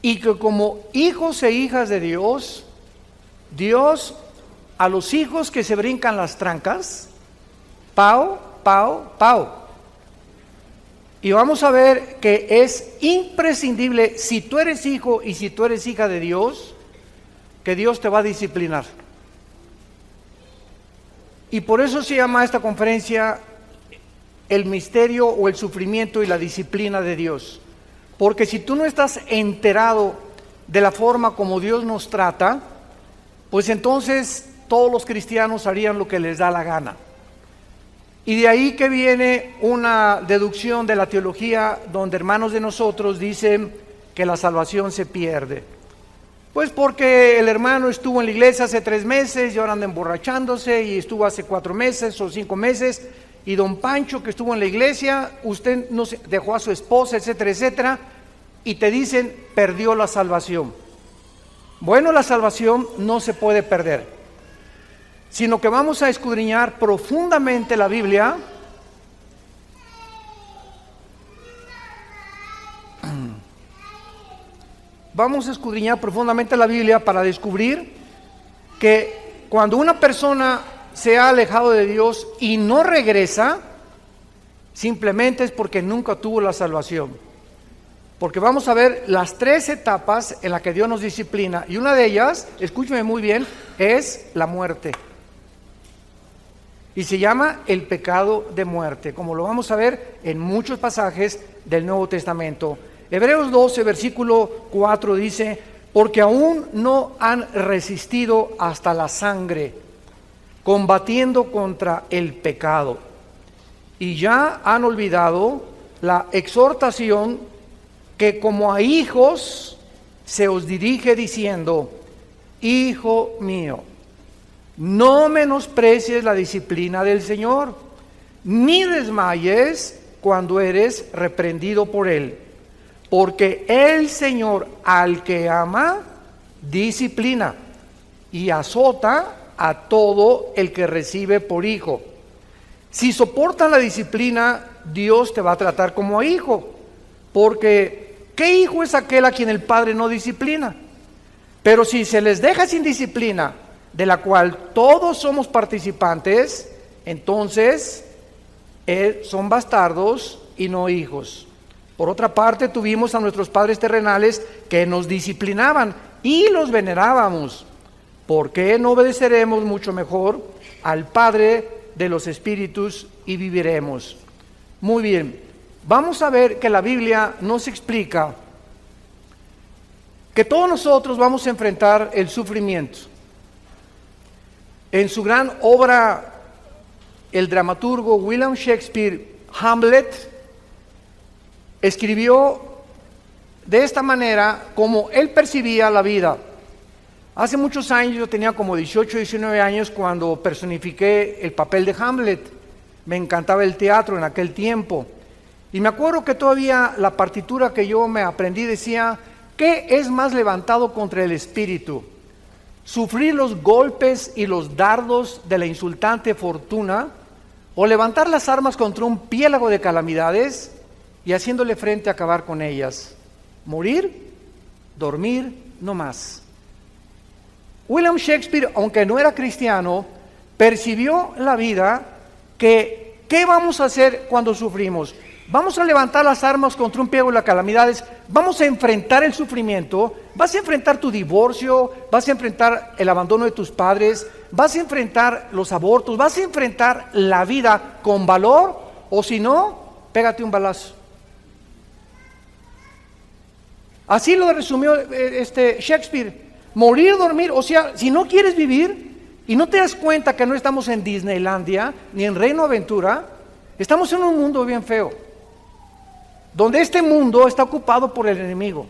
y que como hijos e hijas de Dios, Dios a los hijos que se brincan las trancas, pau, pau, pau. Y vamos a ver que es imprescindible, si tú eres hijo y si tú eres hija de Dios, que Dios te va a disciplinar. Y por eso se llama esta conferencia el misterio o el sufrimiento y la disciplina de Dios. Porque si tú no estás enterado de la forma como Dios nos trata, pues entonces todos los cristianos harían lo que les da la gana. Y de ahí que viene una deducción de la teología donde hermanos de nosotros dicen que la salvación se pierde. Pues porque el hermano estuvo en la iglesia hace 3 meses y ahora anda emborrachándose, y estuvo hace 4 meses o 5 meses, y don Pancho que estuvo en la iglesia, usted no se, dejó a su esposa, etcétera, etcétera, y te dicen perdió la salvación. Bueno, la salvación no se puede perder, sino que vamos a escudriñar profundamente la Biblia. Vamos a escudriñar profundamente la Biblia para descubrir que cuando una persona se ha alejado de Dios y no regresa, simplemente es porque nunca tuvo la salvación. Porque vamos a ver las 3 etapas en las que Dios nos disciplina, y una de ellas, escúcheme muy bien, es la muerte. Y se llama el pecado de muerte, como lo vamos a ver en muchos pasajes del Nuevo Testamento. Hebreos 12, versículo 4 dice: porque aún no han resistido hasta la sangre, combatiendo contra el pecado, y ya han olvidado la exhortación que como a hijos se os dirige diciendo: hijo mío, no menosprecies la disciplina del Señor, ni desmayes cuando eres reprendido por Él. Porque el Señor al que ama, disciplina y azota a todo el que recibe por hijo. Si soportan la disciplina, Dios te va a tratar como a hijo. Porque ¿qué hijo es aquel a quien el padre no disciplina? Pero si se les deja sin disciplina, de la cual todos somos participantes, entonces son bastardos y no hijos. Por otra parte, tuvimos a nuestros padres terrenales que nos disciplinaban y los venerábamos. ¿Por qué no obedeceremos mucho mejor al Padre de los espíritus y viviremos? Muy bien, vamos a ver que la Biblia nos explica que todos nosotros vamos a enfrentar el sufrimiento. En su gran obra, el dramaturgo William Shakespeare, Hamlet, escribió de esta manera como él percibía la vida. Hace muchos años, yo tenía como 18, 19 años cuando personifiqué el papel de Hamlet. Me encantaba el teatro en aquel tiempo. Y me acuerdo que todavía la partitura que yo me aprendí decía: ¿qué es más levantado contra el espíritu? ¿Sufrir los golpes y los dardos de la insultante fortuna, o levantar las armas contra un piélago de calamidades y haciéndole frente a acabar con ellas? Morir, dormir, no más. William Shakespeare, aunque no era cristiano, percibió la vida que ¿qué vamos a hacer cuando sufrimos? Vamos a levantar las armas contra un piélago de calamidades, vamos a enfrentar el sufrimiento, vas a enfrentar tu divorcio, vas a enfrentar el abandono de tus padres, vas a enfrentar los abortos, vas a enfrentar la vida con valor, o si no, pégate un balazo. Así lo resumió Shakespeare. Morir, dormir, o sea, si no quieres vivir y no te das cuenta que no estamos en Disneylandia ni en Reino Aventura, estamos en un mundo bien feo, donde este mundo está ocupado por el enemigo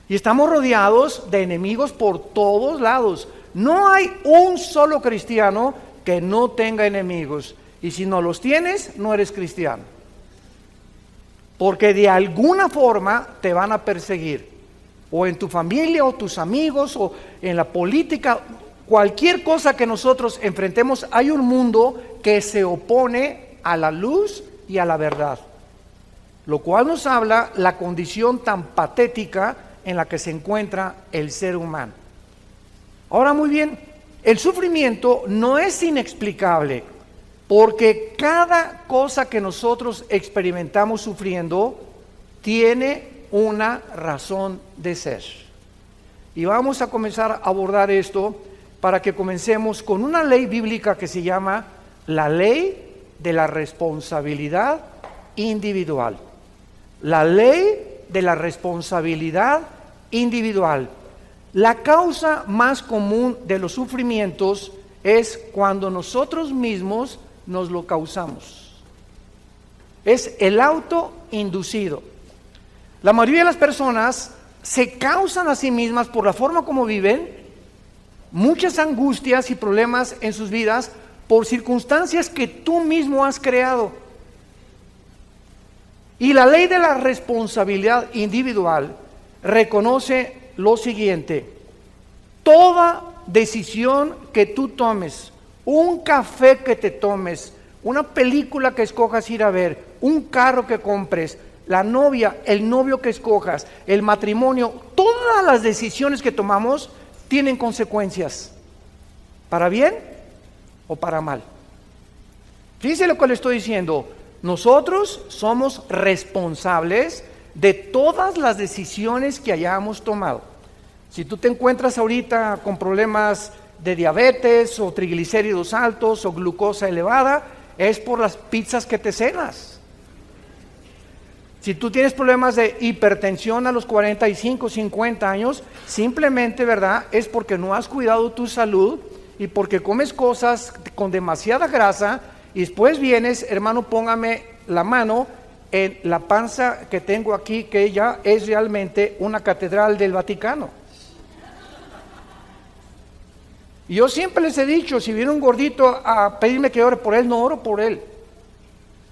y estamos rodeados de enemigos por todos lados. No hay un solo cristiano que no tenga enemigos, y si no los tienes, no eres cristiano, porque de alguna forma te van a perseguir, o en tu familia, o tus amigos, o en la política. Cualquier cosa que nosotros enfrentemos, hay un mundo que se opone a la luz y a la verdad, lo cual nos habla la condición tan patética en la que se encuentra el ser humano. Ahora, muy bien, el sufrimiento no es inexplicable, porque cada cosa que nosotros experimentamos sufriendo tiene una razón de ser. Y vamos a comenzar a abordar esto para que comencemos con una ley bíblica que se llama la ley de la responsabilidad individual. La ley de la responsabilidad individual. La causa más común de los sufrimientos es cuando nosotros mismos nos lo causamos. Es el autoinducido. La mayoría de las personas se causan a sí mismas por la forma como viven muchas angustias y problemas en sus vidas por circunstancias que tú mismo has creado. Y la ley de la responsabilidad individual reconoce lo siguiente: toda decisión que tú tomes, un café que te tomes, una película que escojas ir a ver, un carro que compres, la novia, el novio que escojas, el matrimonio, todas las decisiones que tomamos tienen consecuencias, para bien o para mal. Fíjense lo que le estoy diciendo: nosotros somos responsables de todas las decisiones que hayamos tomado. Si tú te encuentras ahorita con problemas de diabetes o triglicéridos altos o glucosa elevada, es por las pizzas que te cenas. Si tú tienes problemas de hipertensión a los 45, 50 años, simplemente, ¿verdad?, es porque no has cuidado tu salud y porque comes cosas con demasiada grasa y después vienes, hermano, póngame la mano en la panza que tengo aquí, que ya es realmente una catedral del Vaticano. Y yo siempre les he dicho, si viene un gordito a pedirme que ore por él, no oro por él.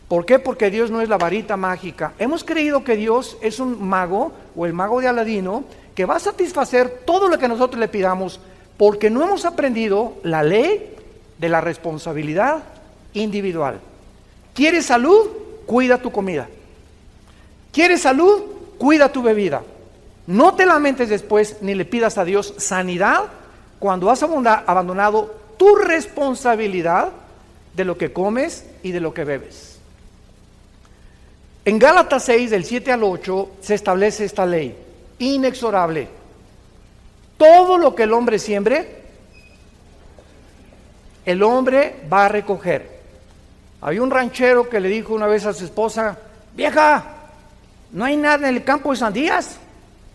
¿Por qué? Porque Dios no es la varita mágica. Hemos creído que Dios es un mago, o el mago de Aladino, que va a satisfacer todo lo que nosotros le pidamos, porque no hemos aprendido la ley de la responsabilidad individual. ¿Quieres salud? Cuida tu comida. ¿Quieres salud? Cuida tu bebida. No te lamentes después ni le pidas a Dios sanidad cuando has abandonado tu responsabilidad de lo que comes y de lo que bebes. En Gálatas 6, del 7 al 8, se establece esta ley inexorable. Todo lo que el hombre siembre, el hombre va a recoger. Había un ranchero que le dijo una vez a su esposa: vieja, no hay nada en el campo de sandías.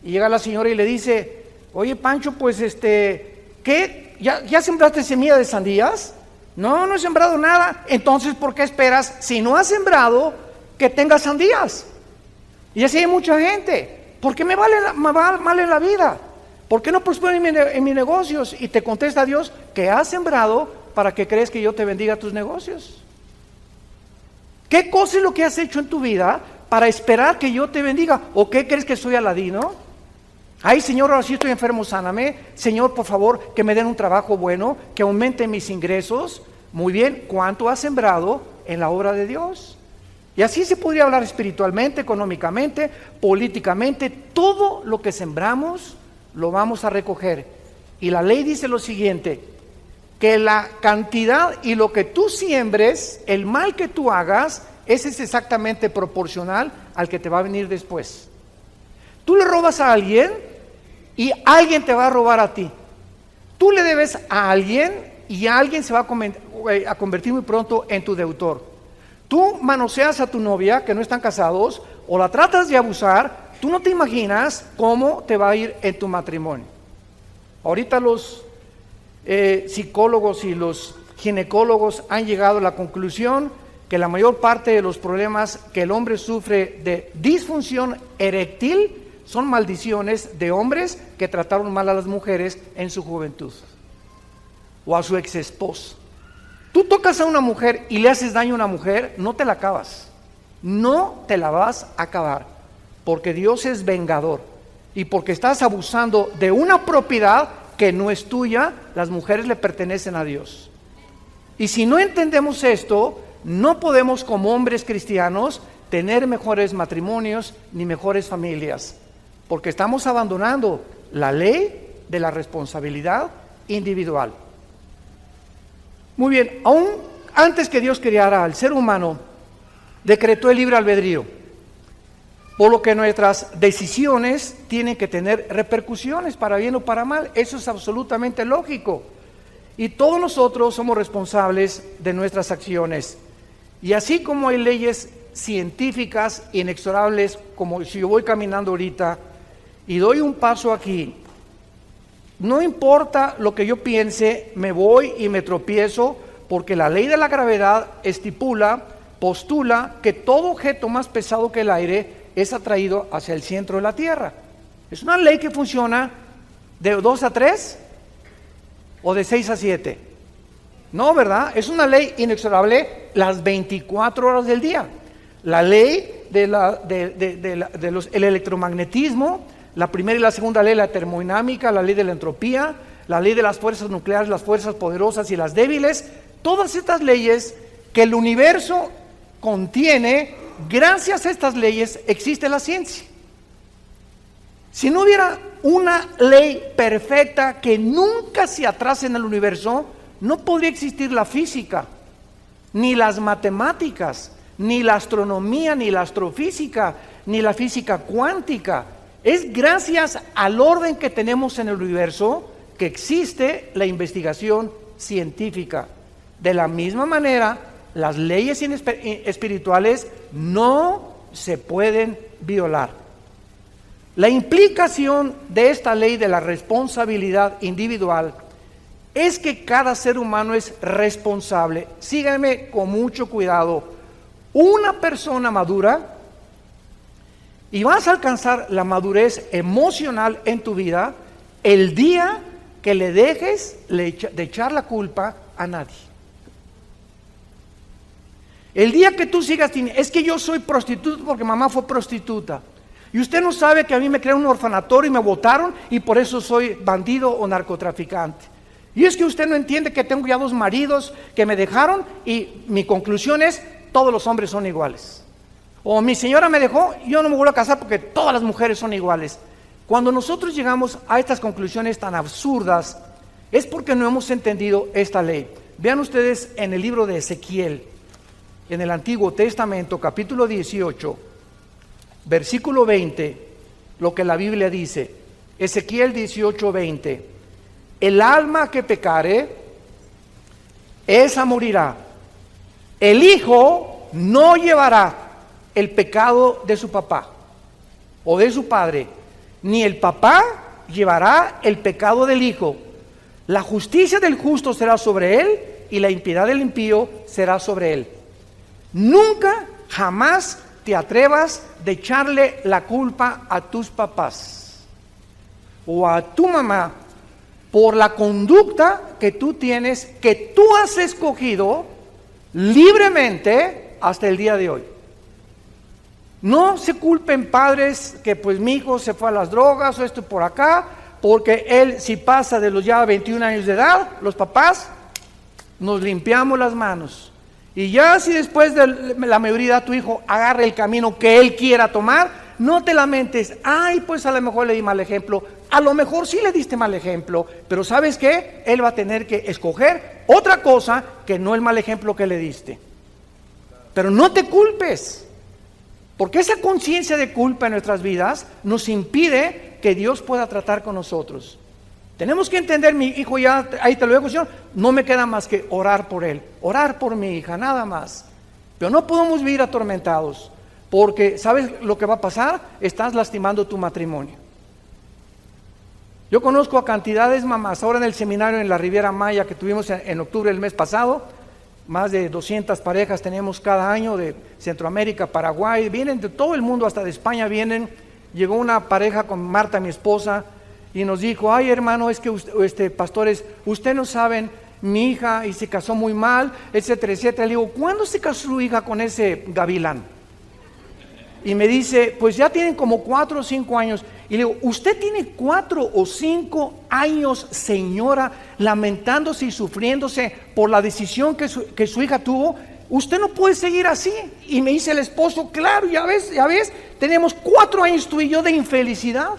Y llega la señora y le dice: oye, Pancho, pues ¿qué? ¿Ya sembraste semilla de sandías? No, no he sembrado nada. Entonces, ¿por qué esperas, si no has sembrado, que tengas sandías? Y así hay mucha gente. ¿Por qué me va mal en la vida? ¿Por qué no prospero en mis negocios? Y te contesta Dios que has sembrado para que crees que yo te bendiga tus negocios. ¿Qué cosa es lo que has hecho en tu vida para esperar que yo te bendiga? ¿O qué crees que soy Aladino? Ay, Señor, ahora sí estoy enfermo, sáname. Señor, por favor, que me den un trabajo bueno, que aumente mis ingresos. Muy bien, ¿cuánto has sembrado en la obra de Dios? Y así se podría hablar espiritualmente, económicamente, políticamente. Todo lo que sembramos lo vamos a recoger. Y la ley dice lo siguiente: que la cantidad y lo que tú siembres, el mal que tú hagas, ese es exactamente proporcional al que te va a venir después. Tú le robas a alguien y alguien te va a robar a ti. Tú le debes a alguien y alguien se va a convertir muy pronto en tu deudor. Tú manoseas a tu novia, que no están casados, o la tratas de abusar. Tú no te imaginas cómo te va a ir en tu matrimonio. Ahorita los psicólogos y los ginecólogos han llegado a la conclusión que la mayor parte de los problemas que el hombre sufre de disfunción eréctil son maldiciones de hombres que trataron mal a las mujeres en su juventud o a su ex esposa. Tú tocas a una mujer y le haces daño a una mujer, no te la acabas, no te la vas a acabar, porque Dios es vengador y porque estás abusando de una propiedad que no es tuya. Las mujeres le pertenecen a Dios. Y si no entendemos esto, no podemos como hombres cristianos tener mejores matrimonios ni mejores familias. porque estamos abandonando la ley de la responsabilidad individual. Muy bien, aún antes que Dios creara al ser humano, decretó el libre albedrío, por lo que nuestras decisiones tienen que tener repercusiones para bien o para mal. Eso es absolutamente lógico. Y todos nosotros somos responsables de nuestras acciones. Y así como hay leyes científicas inexorables, como si yo voy caminando ahorita y doy un paso aquí, no importa lo que yo piense, me voy y me tropiezo, porque la ley de la gravedad postula que todo objeto más pesado que el aire es atraído hacia el centro de la Tierra. Es una ley que funciona de 2 a 3 o de 6 a 7. No, ¿verdad? Es una ley inexorable las 24 horas del día. La ley el electromagnetismo, la primera y la segunda ley, la termodinámica, la ley de la entropía, la ley de las fuerzas nucleares, las fuerzas poderosas y las débiles, todas estas leyes que el universo contiene, gracias a estas leyes existe la ciencia. Si no hubiera una ley perfecta que nunca se atrase en el universo, no podría existir la física, ni las matemáticas, ni la astronomía, ni la astrofísica, ni la física cuántica. Es gracias al orden que tenemos en el universo que existe la investigación científica. De la misma manera, las leyes espirituales no se pueden violar. La implicación de esta ley de la responsabilidad individual es que cada ser humano es responsable. Síganme con mucho cuidado. Una persona madura, y vas a alcanzar la madurez emocional en tu vida el día que le dejes de echar la culpa a nadie. El día que tú sigas, es que yo soy prostituta porque mamá fue prostituta. Y usted no sabe que a mí me crearon un orfanatorio y me botaron y por eso soy bandido o narcotraficante. Y es que usted no entiende que tengo ya 2 maridos que me dejaron y mi conclusión es, todos los hombres son iguales. O mi señora me dejó, yo no me vuelvo a casar porque todas las mujeres son iguales. Cuando nosotros llegamos a estas conclusiones tan absurdas, es porque no hemos entendido esta ley. Vean ustedes en el libro de Ezequiel, en el Antiguo Testamento, capítulo 18, versículo 20, lo que la Biblia dice. Ezequiel 18, 20. El alma que pecare, esa morirá. El hijo no llevará el pecado de su papá o de su padre, ni el papá llevará el pecado del hijo. La justicia del justo será sobre él y la impiedad del impío será sobre él. Nunca, jamás te atrevas de echarle la culpa a tus papás o a tu mamá por la conducta que tú tienes, que tú has escogido libremente hasta el día de hoy. No se culpen padres que pues mi hijo se fue a las drogas o esto por acá, porque él si pasa de los ya 21 años de edad, los papás nos limpiamos las manos. Y ya si después de la mayoría tu hijo agarra el camino que él quiera tomar, no te lamentes, ay pues a lo mejor le di mal ejemplo, a lo mejor sí le diste mal ejemplo, pero ¿sabes qué? Él va a tener que escoger otra cosa que no el mal ejemplo que le diste. Pero no te culpes. Porque esa conciencia de culpa en nuestras vidas nos impide que Dios pueda tratar con nosotros. Tenemos que entender, mi hijo ya, ahí te lo digo, Señor, no me queda más que orar por él, orar por mi hija, nada más. Pero no podemos vivir atormentados, porque ¿sabes lo que va a pasar? Estás lastimando tu matrimonio. Yo conozco a cantidades mamás, ahora en el seminario en la Riviera Maya que tuvimos en octubre del mes pasado, más de 200 parejas tenemos cada año de Centroamérica, Paraguay, vienen de todo el mundo, hasta de España vienen. Llegó una pareja con Marta, mi esposa, y nos dijo, ay hermano, es que pastores, ustedes no saben, mi hija y se casó muy mal, etcétera, etcétera. Le digo, ¿cuándo se casó su hija con ese gavilán? Y me dice, pues ya tienen como 4 o 5 años. Y le digo, ¿usted tiene 4 o 5 años, señora, lamentándose y sufriéndose por la decisión que su hija tuvo? usted no puede seguir así. Y me dice el esposo, claro, ya ves, tenemos 4 años tú y yo de infelicidad.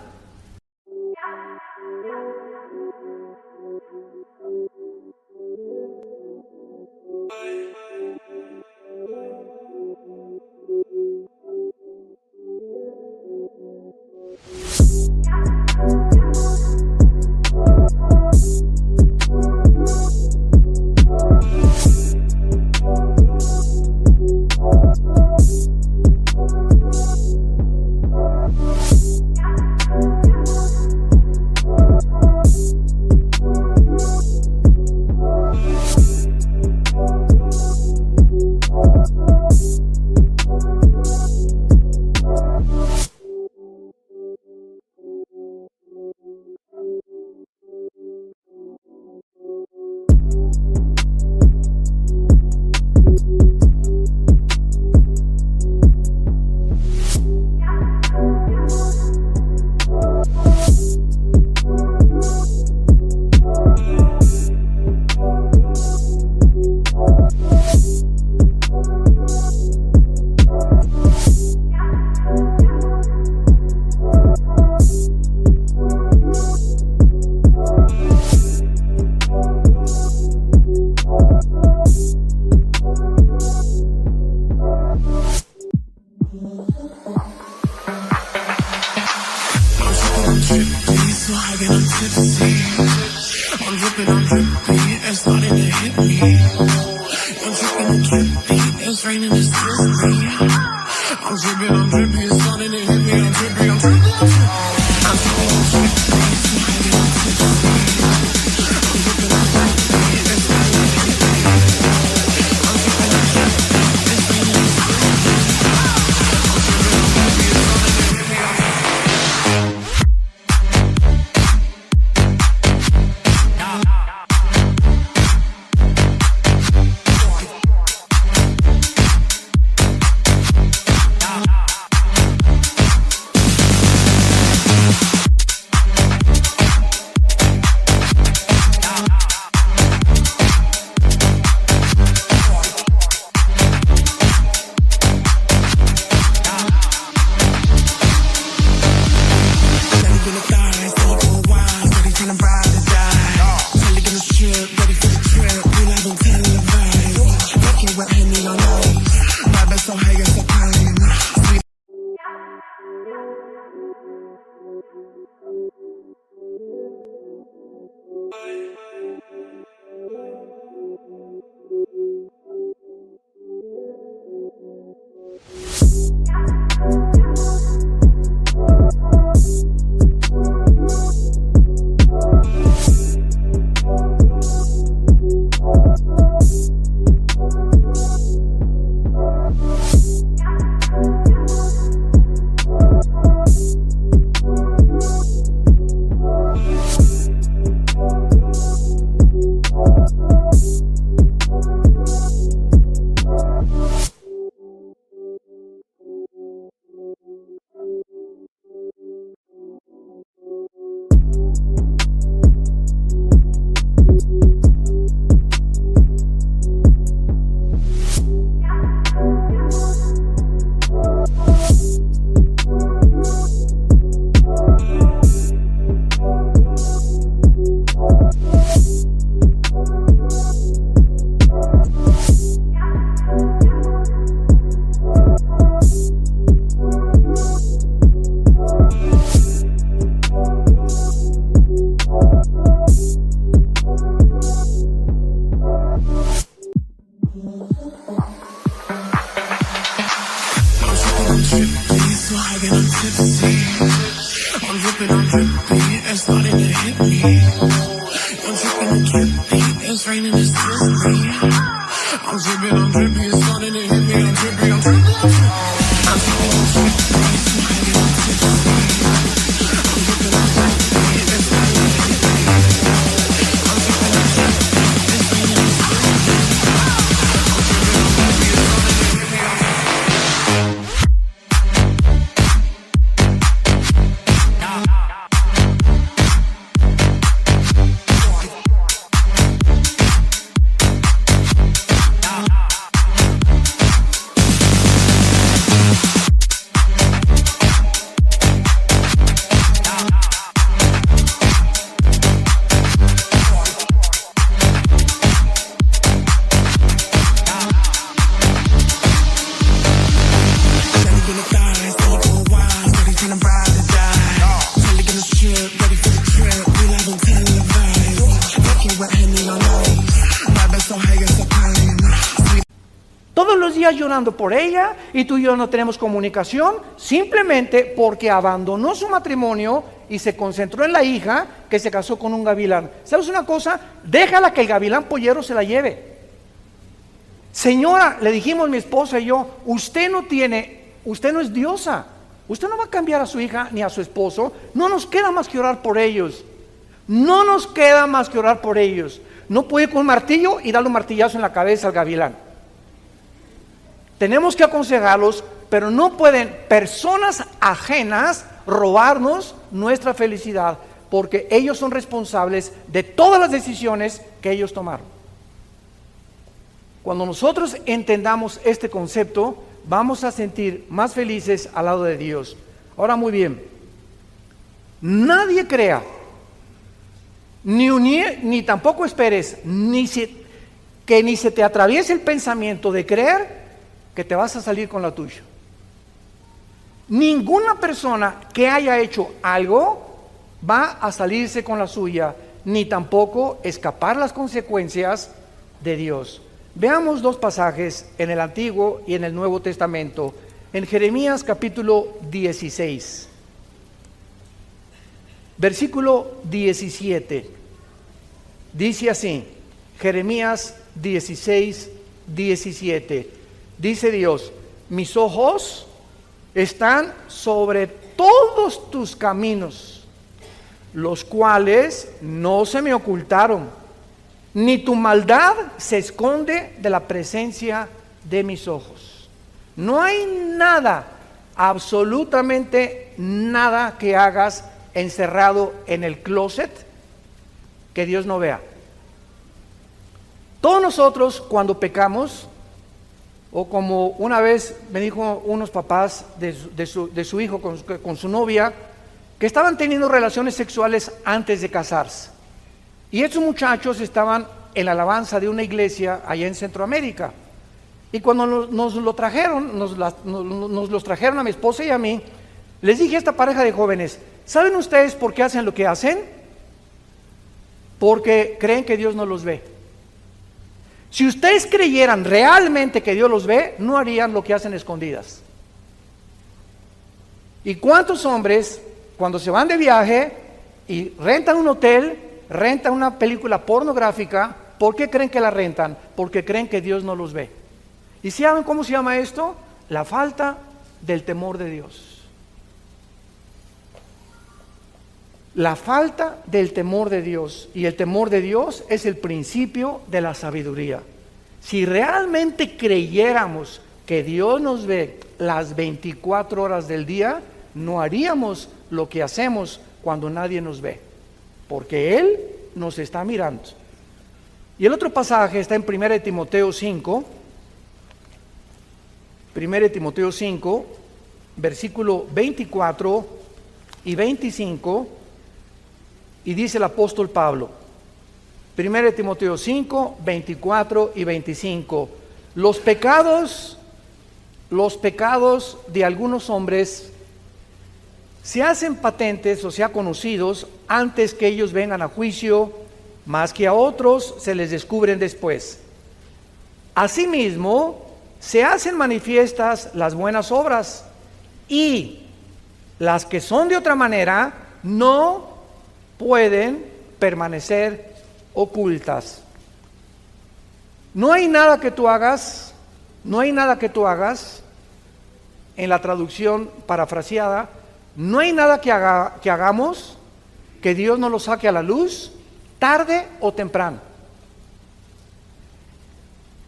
días llorando por ella y tú y yo no tenemos comunicación, simplemente porque abandonó su matrimonio y se concentró en la hija que se casó con un gavilán. ¿Sabes una cosa? Déjala que el gavilán pollero se la lleve. Señora, le dijimos mi esposa y yo, usted no es diosa, usted no va a cambiar a su hija ni a su esposo, no nos queda más que orar por ellos, no nos queda más que orar por ellos. No puede ir con un martillo y darle un martillazo en la cabeza al gavilán. Tenemos que aconsejarlos, pero no pueden personas ajenas robarnos nuestra felicidad, porque ellos son responsables de todas las decisiones que ellos tomaron. Cuando nosotros entendamos este concepto, vamos a sentir más felices al lado de Dios. Ahora, muy bien, nadie crea, ni tampoco esperes, que ni se te atraviese el pensamiento de creer que te vas a salir con la tuya. Ninguna persona que haya hecho algo va a salirse con la suya, ni tampoco escapar las consecuencias de Dios. Veamos dos pasajes en el Antiguo y en el Nuevo Testamento. En Jeremías capítulo 16, versículo 17, dice así, Jeremías 16, 17, dice Dios, mis ojos están sobre todos tus caminos, los cuales no se me ocultaron, ni tu maldad se esconde de la presencia de mis ojos. No hay nada, absolutamente nada que hagas encerrado en el closet que Dios no vea. Todos nosotros cuando pecamos, o como una vez me dijo unos papás de su hijo con su novia, que estaban teniendo relaciones sexuales antes de casarse. Y estos muchachos estaban en la alabanza de una iglesia allá en Centroamérica. Y cuando nos los trajeron a mi esposa y a mí, les dije a esta pareja de jóvenes, ¿saben ustedes por qué hacen lo que hacen? Porque creen que Dios no los ve. Si ustedes creyeran realmente que Dios los ve, no harían lo que hacen escondidas. ¿Y cuántos hombres, cuando se van de viaje y rentan un hotel, rentan una película pornográfica, por qué creen que la rentan? Porque creen que Dios no los ve. ¿Y saben cómo se llama esto? La falta del temor de Dios. La falta del temor de Dios. Y el temor de Dios es el principio de la sabiduría. Si realmente creyéramos que Dios nos ve las 24 horas del día, no haríamos lo que hacemos cuando nadie nos ve, porque Él nos está mirando. Y el otro pasaje está en 1 Timoteo 5, 1 Timoteo 5, versículo 24 y 25, y dice el apóstol Pablo, 1 Timoteo 5, 24 y 25, los pecados de algunos hombres se hacen patentes, o sea, conocidos, antes que ellos vengan a juicio, más que a otros se les descubren después. Asimismo, se hacen manifiestas las buenas obras, y las que son de otra manera no pueden permanecer ocultas. No hay nada que tú hagas, en la traducción parafraseada, no hay nada que hagamos que Dios no lo saque a la luz, tarde o temprano.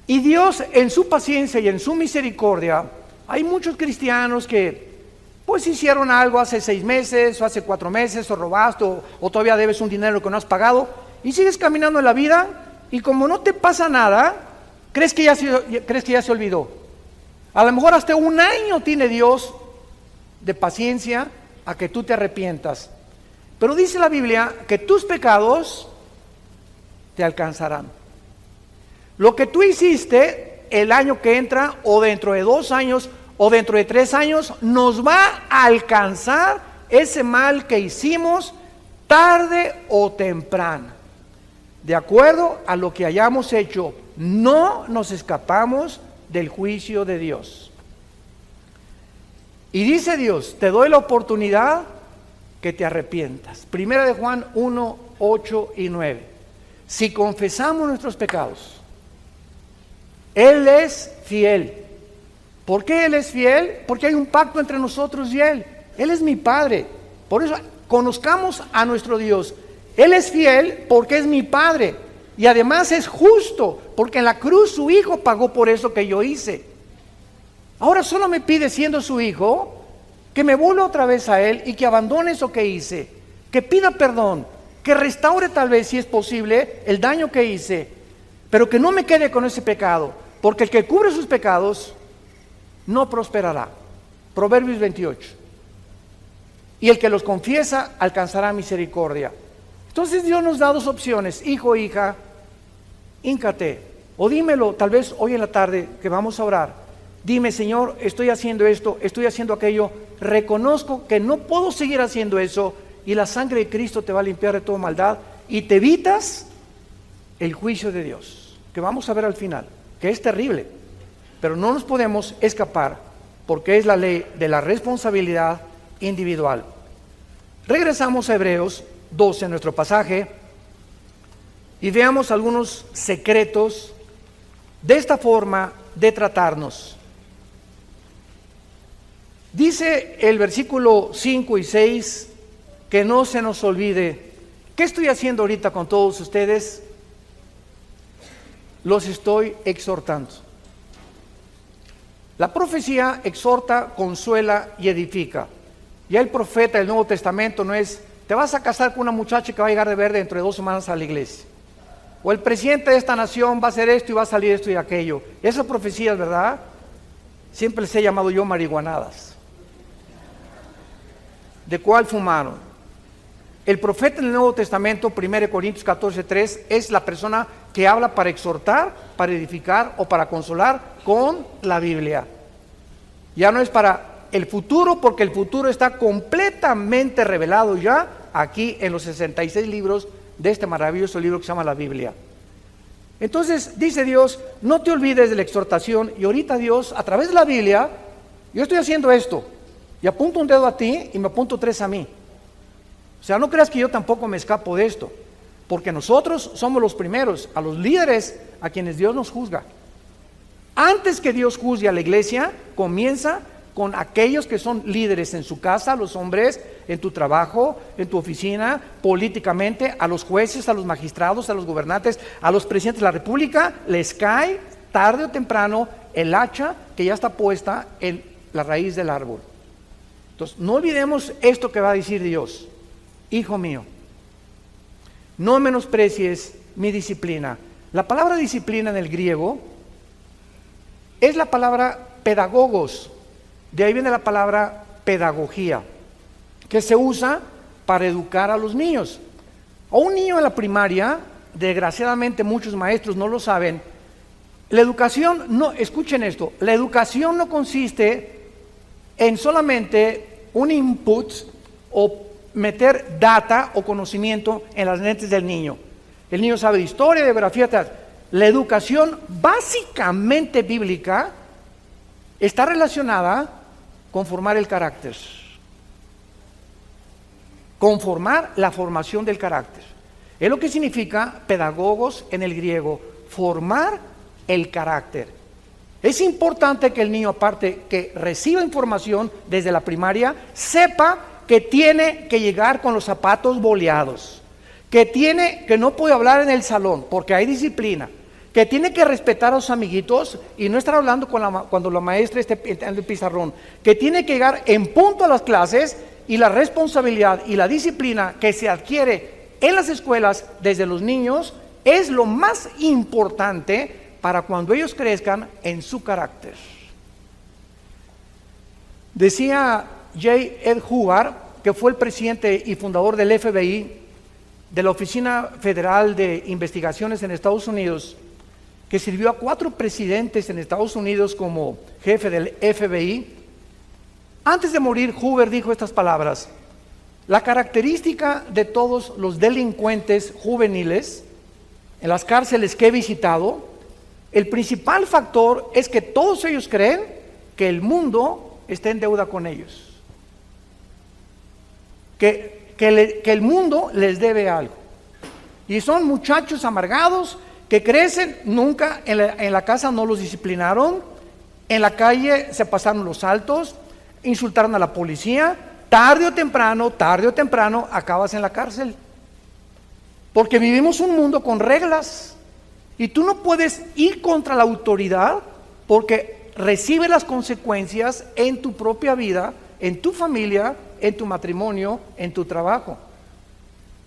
Y Dios, en su paciencia y en su misericordia, hay muchos cristianos que pues hicieron algo hace 6 meses o hace 4 meses, o robaste o todavía debes un dinero que no has pagado, y sigues caminando en la vida, y como no te pasa nada, crees que ya se olvidó. A lo mejor hasta 1 año tiene Dios de paciencia a que tú te arrepientas. Pero dice la Biblia que tus pecados te alcanzarán. Lo que tú hiciste el año que entra, o dentro de 2 años, o dentro de 3 años, nos va a alcanzar ese mal que hicimos tarde o temprano. De acuerdo a lo que hayamos hecho, no nos escapamos del juicio de Dios. Y dice Dios, te doy la oportunidad que te arrepientas. Primera de Juan 1, 8 y 9. Si confesamos nuestros pecados, Él es fiel. ¿Por qué Él es fiel? Porque hay un pacto entre nosotros y Él. Él es mi Padre. Por eso conozcamos a nuestro Dios. Él es fiel porque es mi Padre. Y además es justo, porque en la cruz su Hijo pagó por eso que yo hice. Ahora solo me pide, siendo su Hijo, que me vuelva otra vez a Él y que abandone eso que hice, que pida perdón, que restaure tal vez, si es posible, el daño que hice, pero que no me quede con ese pecado, porque el que cubre sus pecados no prosperará. Proverbios 28. Y el que los confiesa alcanzará misericordia. Entonces Dios nos da dos opciones: hijo, hija, híncate, o dímelo tal vez hoy en la tarde que vamos a orar. Dime, Señor, estoy haciendo esto, estoy haciendo aquello, reconozco que no puedo seguir haciendo eso, y la sangre de Cristo te va a limpiar de toda maldad y te evitas el juicio de Dios, que vamos a ver al final, que es terrible, pero no nos podemos escapar porque es la ley de la responsabilidad individual. Regresamos a Hebreos 12, en nuestro pasaje, y veamos algunos secretos de esta forma de tratarnos. Dice el versículo 5 y 6, que no se nos olvide. ¿Qué estoy haciendo ahorita con todos ustedes? Los estoy exhortando. La profecía exhorta, consuela y edifica. Ya el profeta del Nuevo Testamento no es: te vas a casar con una muchacha que va a llegar de verde dentro de 2 semanas a la iglesia, o el presidente de esta nación va a hacer esto y va a salir esto y aquello. Esas profecías, ¿verdad? Siempre les he llamado yo marihuanadas. ¿De cuál fumaron? El profeta en el Nuevo Testamento, 1 Corintios 14:3, es la persona que habla para exhortar, para edificar o para consolar con la Biblia. Ya no es para el futuro, porque el futuro está completamente revelado ya aquí en los 66 libros de este maravilloso libro que se llama la Biblia. Entonces dice Dios: no te olvides de la exhortación. Y ahorita Dios, a través de la Biblia, yo estoy haciendo esto, y apunto un dedo a ti y me apunto 3 a mí. O sea, no creas que yo tampoco me escapo de esto, porque nosotros somos los primeros, a los líderes a quienes Dios nos juzga. Antes que Dios juzgue a la iglesia, comienza con aquellos que son líderes en su casa, los hombres, en tu trabajo, en tu oficina, políticamente, a los jueces, a los magistrados, a los gobernantes, a los presidentes de la república. Les cae tarde o temprano el hacha que ya está puesta en la raíz del árbol. Entonces, no olvidemos esto que va a decir Dios: hijo mío, no menosprecies mi disciplina. La palabra disciplina en el griego es la palabra pedagogos. De ahí viene la palabra pedagogía, que se usa para educar a los niños. A un niño en la primaria, desgraciadamente muchos maestros no lo saben, la educación no, escuchen esto, la educación no consiste en solamente un input o meter data o conocimiento en las mentes del niño. El niño sabe de historia, de geografía, tal. La educación básicamente bíblica está relacionada con formar el carácter, conformar la formación del carácter. Es lo que significa pedagogos en el griego, formar el carácter. Es importante que el niño, aparte que reciba información desde la primaria, sepa que tiene que llegar con los zapatos boleados, que no puede hablar en el salón porque hay disciplina, que tiene que respetar a sus amiguitos y no estar hablando cuando la maestra esté en el pizarrón, que tiene que llegar en punto a las clases, y la responsabilidad y la disciplina que se adquiere en las escuelas desde los niños es lo más importante para cuando ellos crezcan en su carácter. Decía J. Ed Hubbard, que fue el presidente y fundador del FBI, de la Oficina Federal de Investigaciones en Estados Unidos, que sirvió a 4 presidentes en Estados Unidos como jefe del FBI. Antes de morir, Hubbard dijo estas palabras: la característica de todos los delincuentes juveniles en las cárceles que he visitado El principal factor es que todos ellos creen que el mundo está en deuda con ellos. Que el mundo les debe algo. Y son muchachos amargados que crecen, nunca en la casa no los disciplinaron, en la calle se pasaron los altos, insultaron a la policía, tarde o temprano acabas en la cárcel. Porque vivimos un mundo con reglas y tú no puedes ir contra la autoridad porque recibe las consecuencias en tu propia vida, en tu familia, en tu matrimonio, en tu trabajo.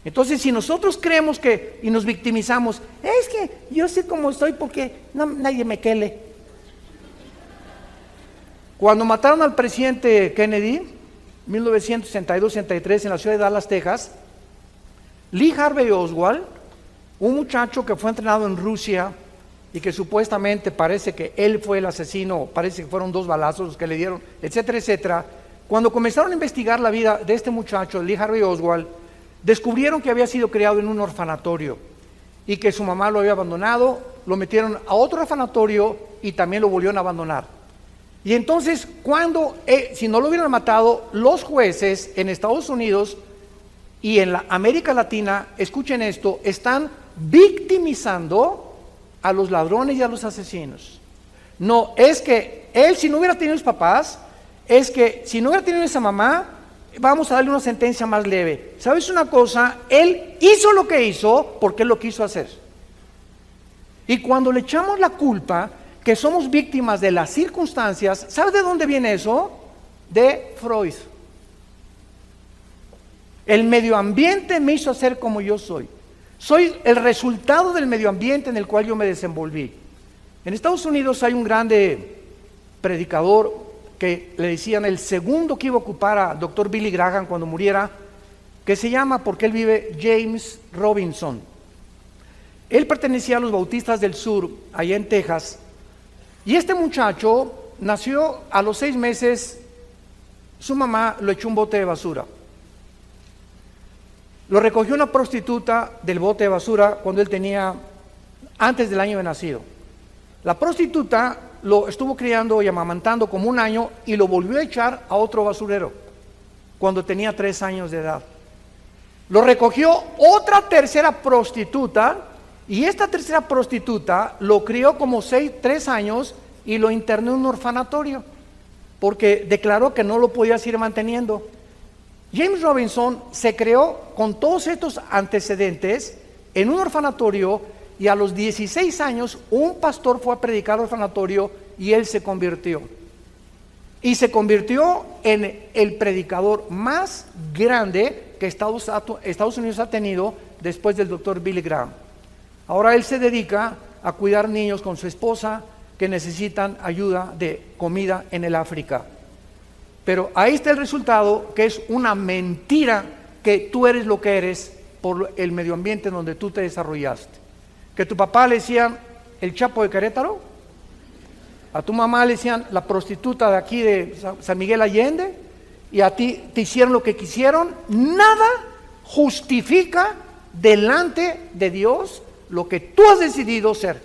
Entonces, si nosotros creemos y nos victimizamos, es que yo sé cómo estoy porque nadie me quele. Cuando mataron al presidente Kennedy, 1962-63, en la ciudad de Dallas, Texas, Lee Harvey Oswald, un muchacho que fue entrenado en Rusia y que supuestamente parece que él fue el asesino, parece que fueron 2 balazos los que le dieron, etcétera, etcétera. Cuando comenzaron a investigar la vida de este muchacho, Lee Harvey Oswald, descubrieron que había sido criado en un orfanatorio y que su mamá lo había abandonado, lo metieron a otro orfanatorio y también lo volvieron a abandonar. Y entonces, si no lo hubieran matado, los jueces en Estados Unidos y en la América Latina, escuchen esto, están victimizando a los ladrones y a los asesinos. No, es que él, si no hubiera tenido sus papás, es que si no hubiera tenido esa mamá, vamos a darle una sentencia más leve. ¿Sabes una cosa? Él hizo lo que hizo porque él lo quiso hacer. Y cuando le echamos la culpa, que somos víctimas de las circunstancias, ¿sabes de dónde viene eso? De Freud. El medio ambiente me hizo ser como yo soy. Soy el resultado del medio ambiente en el cual yo me desenvolví. En Estados Unidos hay un grande predicador que le decían el segundo que iba a ocupar a Dr. Billy Graham cuando muriera, que se llama, porque él vive, James Robinson. Él pertenecía a los Bautistas del Sur, allá en Texas, y este muchacho nació a los 6 meses, su mamá lo echó un bote de basura. Lo recogió una prostituta del bote de basura cuando él tenía, antes del año de nacido. La prostituta lo estuvo criando y amamantando como 1 año y lo volvió a echar a otro basurero cuando tenía 3 años de edad. Lo recogió otra tercera prostituta y esta tercera prostituta lo crió como 3 años y lo internó en un orfanatorio porque declaró que no lo podía seguir manteniendo. James Robinson se creó con todos estos antecedentes en un orfanatorio y a los 16 años un pastor fue a predicar al orfanatorio y él se convirtió. Y se convirtió en el predicador más grande que Estados Unidos ha tenido después del Dr. Billy Graham. Ahora él se dedica a cuidar niños con su esposa que necesitan ayuda de comida en el África. Pero ahí está el resultado, que es una mentira que tú eres lo que eres por el medio ambiente en donde tú te desarrollaste. Que tu papá le decían el Chapo de Querétaro, a tu mamá le decían la prostituta de aquí de San Miguel Allende, y a ti te hicieron lo que quisieron. Nada justifica delante de Dios lo que tú has decidido ser.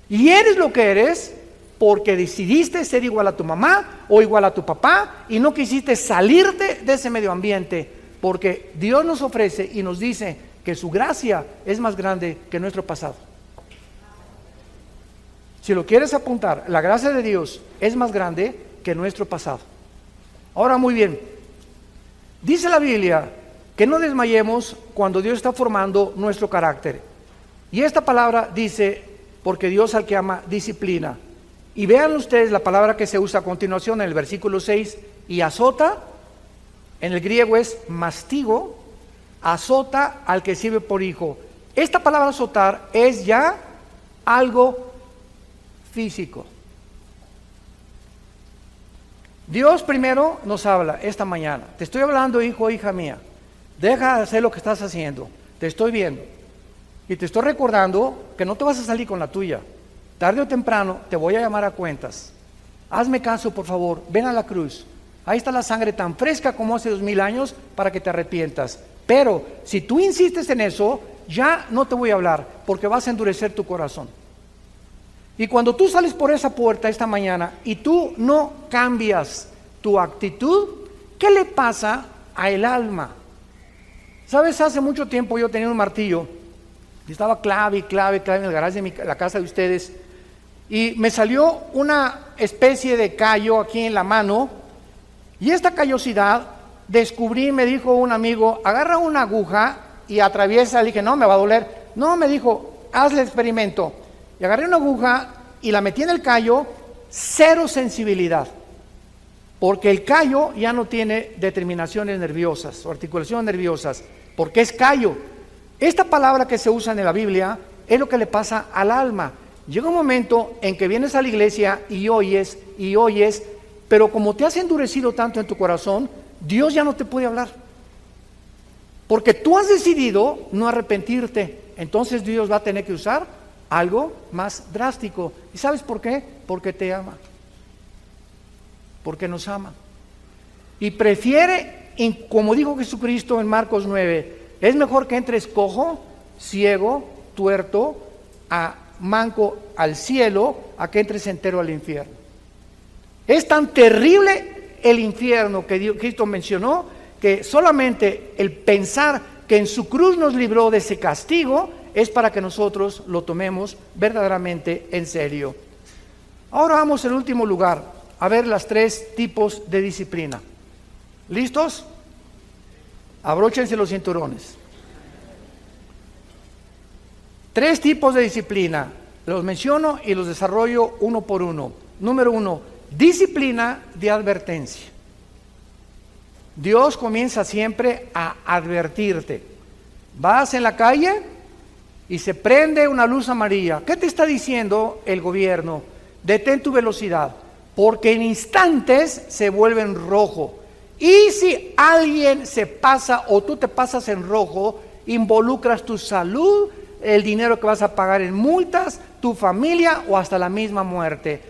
Y eres lo que eres porque decidiste ser igual a tu mamá o igual a tu papá y no quisiste salirte de ese medio ambiente, porque Dios nos ofrece y nos dice que su gracia es más grande que nuestro pasado. Si lo quieres apuntar, la gracia de Dios es más grande que nuestro pasado. Ahora, muy bien, dice la Biblia que no desmayemos cuando Dios está formando nuestro carácter. Y esta palabra dice, porque Dios al que ama disciplina. Y vean ustedes la palabra que se usa a continuación en el versículo 6, y azota, en el griego es mastigo, azota al que sirve por hijo. Esta palabra azotar es ya algo físico. Dios primero nos habla esta mañana. Te estoy hablando, hijo, hija mía. Deja de hacer lo que estás haciendo. Te estoy viendo. Y te estoy recordando que no te vas a salir con la tuya. Tarde o temprano te voy a llamar a cuentas. Hazme caso, por favor. Ven a la cruz. Ahí está la sangre tan fresca como hace 2000 años para que te arrepientas. Pero si tú insistes en eso, ya no te voy a hablar porque vas a endurecer tu corazón. Y cuando tú sales por esa puerta esta mañana y tú no cambias tu actitud, ¿qué le pasa a el alma? ¿Sabes? Hace mucho tiempo yo tenía un martillo y estaba clave en el garaje de la casa de ustedes, y me salió una especie de callo aquí en la mano, y esta callosidad descubrí, me dijo un amigo, agarra una aguja y atraviesa. Le dije, no, me va a doler. No, me dijo, hazle el experimento. Y agarré una aguja y la metí en el callo, cero sensibilidad, porque el callo ya no tiene determinaciones nerviosas o articulaciones nerviosas, porque es callo. Esta palabra que se usa en la Biblia es lo que le pasa al alma. Llega un momento en que vienes a la iglesia y oyes, pero como te has endurecido tanto en tu corazón, Dios ya no te puede hablar, porque tú has decidido no arrepentirte. Entonces Dios va a tener que usar algo más drástico. ¿Y sabes por qué? Porque te ama, porque nos ama, y prefiere, como dijo Jesucristo en Marcos 9, es mejor que entres cojo, ciego, tuerto, manco al cielo, a que entres entero al infierno. Es tan terrible el infierno que Cristo mencionó, que solamente el pensar que en su cruz nos libró de ese castigo es para que nosotros lo tomemos verdaderamente en serio. Ahora vamos en último lugar a ver los 3 tipos de disciplina. ¿Listos? Abróchense los cinturones. 3 tipos de disciplina. Los menciono y los desarrollo uno por uno. Número 1, disciplina de advertencia. Dios comienza siempre a advertirte. Vas en la calle y se prende una luz amarilla. ¿Qué te está diciendo el gobierno? Detén tu velocidad, porque en instantes se vuelve en rojo. Y si alguien se pasa o tú te pasas en rojo, involucras tu salud, el dinero que vas a pagar en multas, tu familia o hasta la misma muerte.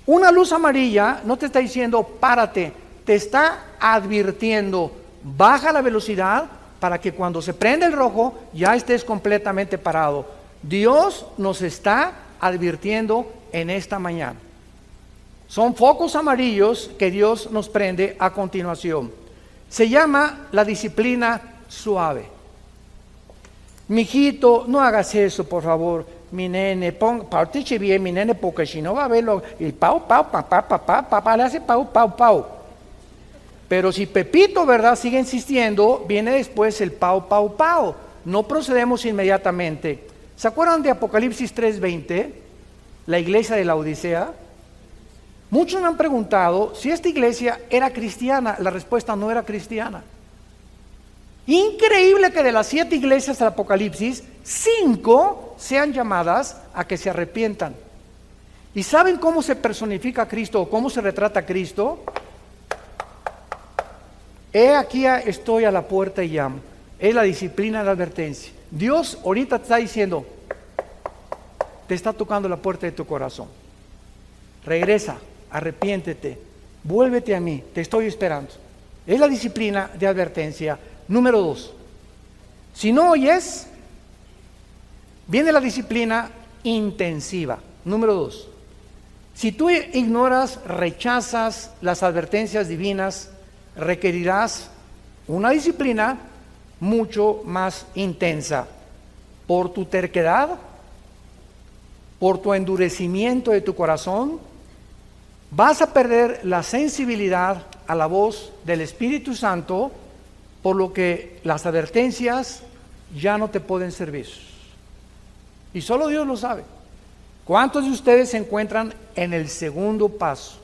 Una luz amarilla no te está diciendo párate, te está advirtiendo, baja la velocidad para que cuando se prende el rojo ya estés completamente parado. Dios nos está advirtiendo en esta mañana. Son focos amarillos que Dios nos prende a continuación. Se llama la disciplina suave. Mijito, no hagas eso, por favor. Mi nene, partiche bien, mi nene, porque si no va a verlo. Y papá, le hace pau. Pero si Pepito, ¿verdad?, sigue insistiendo, viene después el pau. No procedemos inmediatamente. ¿Se acuerdan de Apocalipsis 3:20? La iglesia de la Odisea. Muchos me han preguntado si esta iglesia era cristiana. La respuesta no era cristiana. Increíble que de las 7 iglesias del Apocalipsis, 5 sean llamadas a que se arrepientan. ¿Y saben cómo se personifica a Cristo o cómo se retrata a Cristo? He aquí estoy a la puerta y llamo. Es la disciplina de la advertencia. Dios ahorita te está diciendo, te está tocando la puerta de tu corazón. Regresa, arrepiéntete, vuélvete a mí, te estoy esperando. Es la disciplina de advertencia. Número 2, si no oyes, viene la disciplina intensiva. Número 2, si tú ignoras, rechazas las advertencias divinas, requerirás una disciplina mucho más intensa. Por tu terquedad, por tu endurecimiento de tu corazón, vas a perder la sensibilidad a la voz del Espíritu Santo, por lo que las advertencias ya no te pueden servir. Y solo Dios lo sabe. ¿Cuántos de ustedes se encuentran en el segundo paso?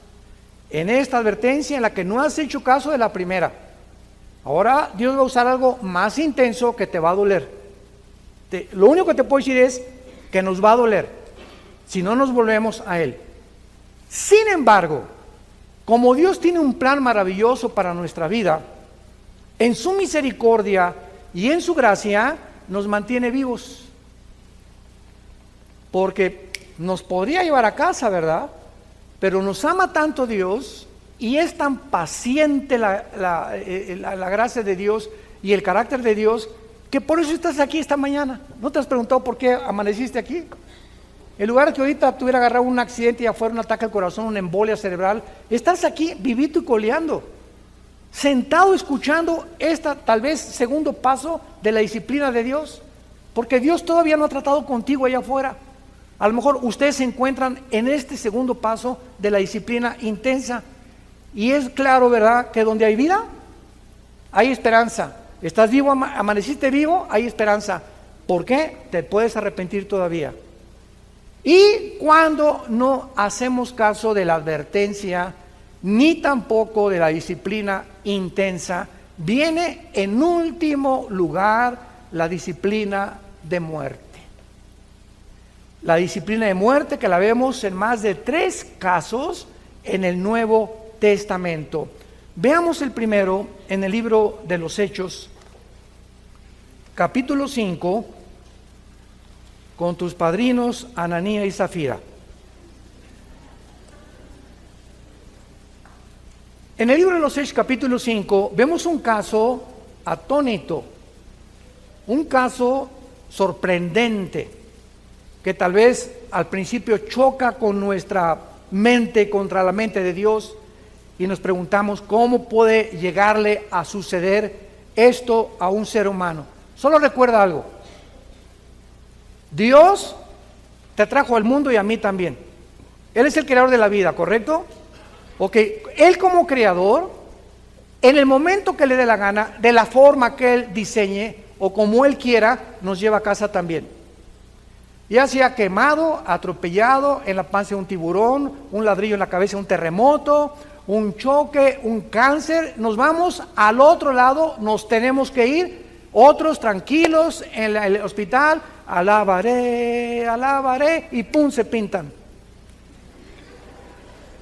En esta advertencia en la que no has hecho caso de la primera. Ahora Dios va a usar algo más intenso que te va a doler. Lo único que te puedo decir es que nos va a doler si no nos volvemos a Él. Sin embargo, como Dios tiene un plan maravilloso para nuestra vida, en su misericordia y en su gracia nos mantiene vivos. Porque nos podría llevar a casa, ¿verdad? Pero nos ama tanto Dios y es tan paciente la gracia de Dios y el carácter de Dios, que por eso estás aquí esta mañana. ¿No te has preguntado por qué amaneciste aquí? En lugar de que ahorita tuviera agarrado un accidente y afuera un ataque al corazón, una embolia cerebral, estás aquí vivito y coleando, sentado escuchando tal vez segundo paso de la disciplina de Dios, porque Dios todavía no ha tratado contigo allá afuera. A lo mejor ustedes se encuentran en este segundo paso de la disciplina intensa, y es claro, ¿verdad?, que donde hay vida, hay esperanza. Estás vivo, amaneciste vivo, hay esperanza. ¿Por qué? Te puedes arrepentir todavía. Y cuando no hacemos caso de la advertencia, ni tampoco de la disciplina intensa, viene en último lugar la disciplina de muerte. La disciplina de muerte que la vemos en más de 3 casos en el Nuevo Testamento. Veamos el primero en el libro de los Hechos, capítulo 5, con tus padrinos Ananías y Zafira. En el libro de los Hechos, capítulo 5, vemos un caso atónito, un caso sorprendente, que tal vez al principio choca con nuestra mente, contra la mente de Dios, y nos preguntamos cómo puede llegarle a suceder esto a un ser humano. Solo recuerda algo: Dios te trajo al mundo y a mí también. Él es el creador de la vida, ¿correcto? Ok, Él como creador, en el momento que le dé la gana, de la forma que Él diseñe o como Él quiera, nos lleva a casa también. Ya sea quemado, atropellado, en la panza de un tiburón, un ladrillo en la cabeza, un terremoto, un choque, un cáncer, nos vamos al otro lado, nos tenemos que ir, otros tranquilos en el hospital, alabaré, y pum, se pintan.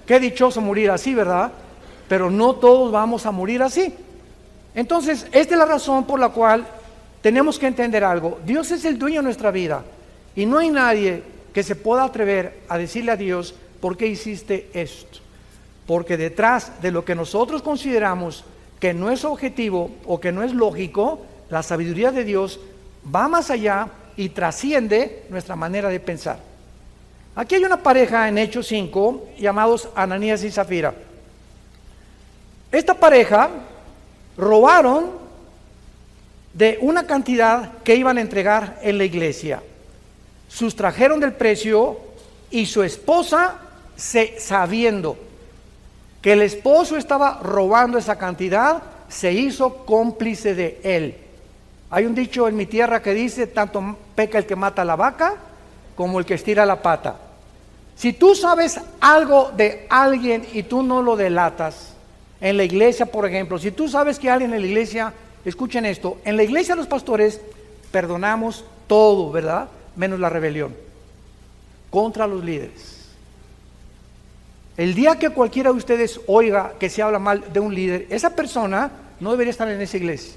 Qué dichoso morir así, ¿verdad? Pero no todos vamos a morir así. Entonces, esta es la razón por la cual tenemos que entender algo. Dios es el dueño de nuestra vida, y no hay nadie que se pueda atrever a decirle a Dios: ¿por qué hiciste esto? Porque detrás de lo que nosotros consideramos que no es objetivo o que no es lógico, la sabiduría de Dios va más allá y trasciende nuestra manera de pensar. Aquí hay una pareja en Hechos 5 llamados Ananías y Zafira. Esta pareja robaron de una cantidad que iban a entregar en la iglesia. Sustrajeron del precio, y su esposa, sabiendo que el esposo estaba robando esa cantidad, se hizo cómplice de él. Hay un dicho en mi tierra que dice: tanto peca el que mata a la vaca como el que estira la pata. Si tú sabes algo de alguien y tú no lo delatas, en la iglesia, por ejemplo, si tú sabes que alguien en la iglesia, escuchen esto, en la iglesia los pastores perdonamos todo, ¿verdad?, menos la rebelión contra los líderes. El día que cualquiera de ustedes oiga que se habla mal de un líder, esa persona no debería estar en esa iglesia.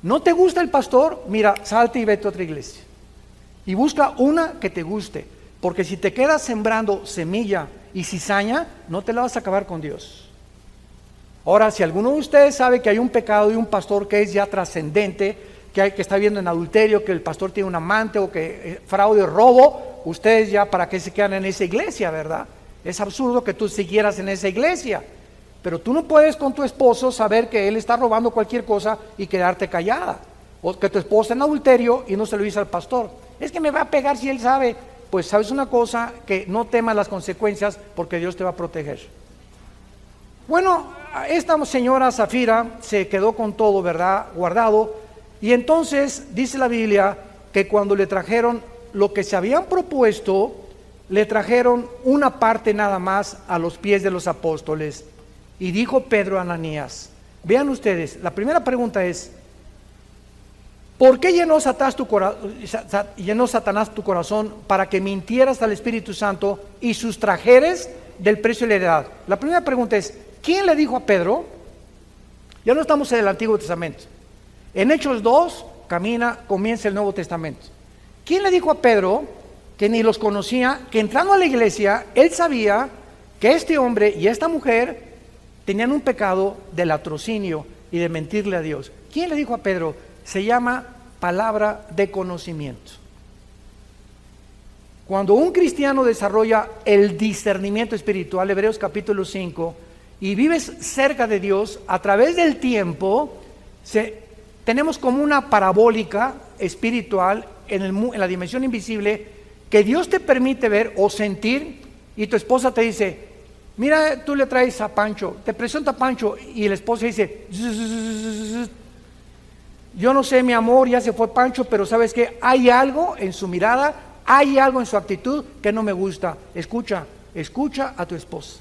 ¿No te gusta el pastor? Mira, salte y vete a otra iglesia y busca una que te guste, porque si te quedas sembrando semilla y cizaña, no te la vas a acabar con Dios. Ahora, si alguno de ustedes sabe que hay un pecado de un pastor que es ya trascendente, que está viendo en adulterio, que el pastor tiene un amante, o que fraude o robo, ustedes ya para qué se quedan en esa iglesia, ¿verdad? Es absurdo que tú siguieras en esa iglesia, pero tú no puedes con tu esposo saber que él está robando cualquier cosa y quedarte callada, o que tu esposa en adulterio y no se lo dice al pastor. Es que me va a pegar si él sabe. Pues sabes una cosa, que no temas las consecuencias, porque Dios te va a proteger. Bueno, esta señora Zafira se quedó con todo, ¿verdad?, guardado, y entonces dice la Biblia que cuando le trajeron lo que se habían propuesto, le trajeron una parte nada más a los pies de los apóstoles. Y dijo Pedro a Ananías, vean ustedes, la primera pregunta es: ¿por qué llenó Satanás tu corazón para que mintieras al Espíritu Santo y sustrajeres del precio de la heredad? La primera pregunta es: ¿quién le dijo a Pedro? Ya no estamos en el Antiguo Testamento. En Hechos 2 comienza el Nuevo Testamento. ¿Quién le dijo a Pedro, que ni los conocía, que entrando a la iglesia, él sabía que este hombre y esta mujer tenían un pecado de latrocinio y de mentirle a Dios? ¿Quién le dijo a Pedro? Se llama palabra de conocimiento. Cuando un cristiano desarrolla el discernimiento espiritual, Hebreos capítulo 5, y vives cerca de Dios, a través del tiempo, tenemos como una parabólica espiritual en la dimensión invisible que Dios te permite ver o sentir, y tu esposa te dice, mira, tú le traes a Pancho, te presenta a Pancho, y la esposa dice, yo no sé, mi amor, ya se fue Pancho, pero sabes que hay algo en su mirada, hay algo en su actitud que no me gusta. Escucha a tu esposa,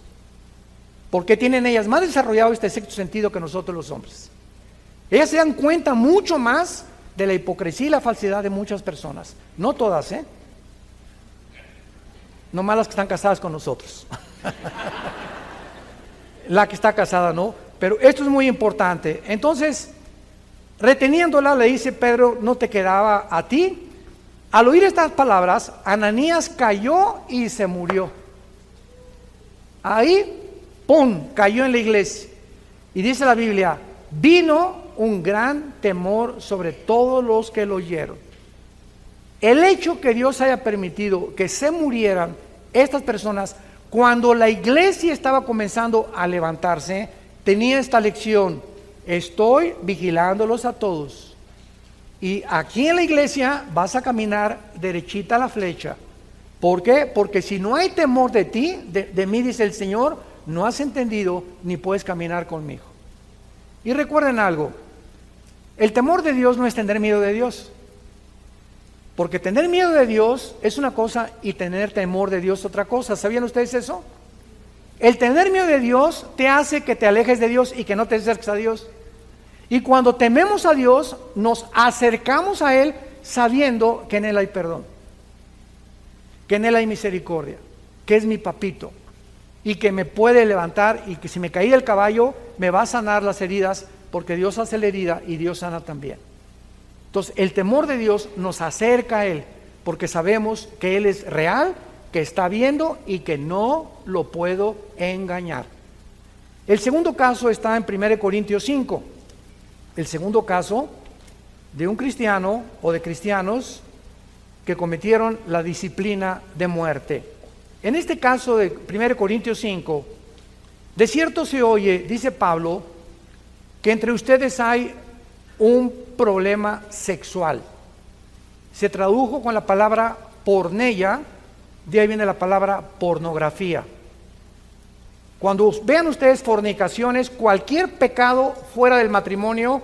porque tienen ellas más desarrollado este sexto sentido que nosotros los hombres. Ellas se dan cuenta mucho más de la hipocresía y la falsedad de muchas personas. No todas, nomás las que están casadas con nosotros. La que está casada no, pero esto es muy importante. Entonces, reteniéndola, le dice Pedro, no te quedaba a ti. Al oír estas palabras, Ananías cayó y se murió. Ahí, ¡pum!, cayó en la iglesia. Y dice la Biblia, vino un gran temor sobre todos los que lo oyeron. El hecho que Dios haya permitido que se murieran estas personas cuando la iglesia estaba comenzando a levantarse, tenía esta lección: estoy vigilándolos a todos. Y aquí en la iglesia vas a caminar derechita a la flecha. ¿Por qué? Porque si no hay temor de ti, de mí, dice el Señor, no has entendido ni puedes caminar conmigo. Y recuerden algo, el temor de Dios no es tener miedo de Dios. Porque tener miedo de Dios es una cosa y tener temor de Dios otra cosa. ¿Sabían ustedes eso? El tener miedo de Dios te hace que te alejes de Dios y que no te acerques a Dios. Y cuando tememos a Dios, nos acercamos a Él sabiendo que en Él hay perdón, que en Él hay misericordia, que es mi papito y que me puede levantar, y que si me caí del caballo me va a sanar las heridas, porque Dios hace la herida y Dios sana también. Entonces el temor de Dios nos acerca a Él, porque sabemos que Él es real, que está viendo y que no lo puedo engañar. El segundo caso está en 1 Corintios 5. El segundo caso de un cristiano o de cristianos que cometieron la disciplina de muerte. En este caso de 1 Corintios 5, de cierto se oye, dice Pablo, que entre ustedes hay un problema sexual. Se tradujo con la palabra porneia, de ahí viene la palabra pornografía. Cuando vean ustedes fornicaciones, cualquier pecado fuera del matrimonio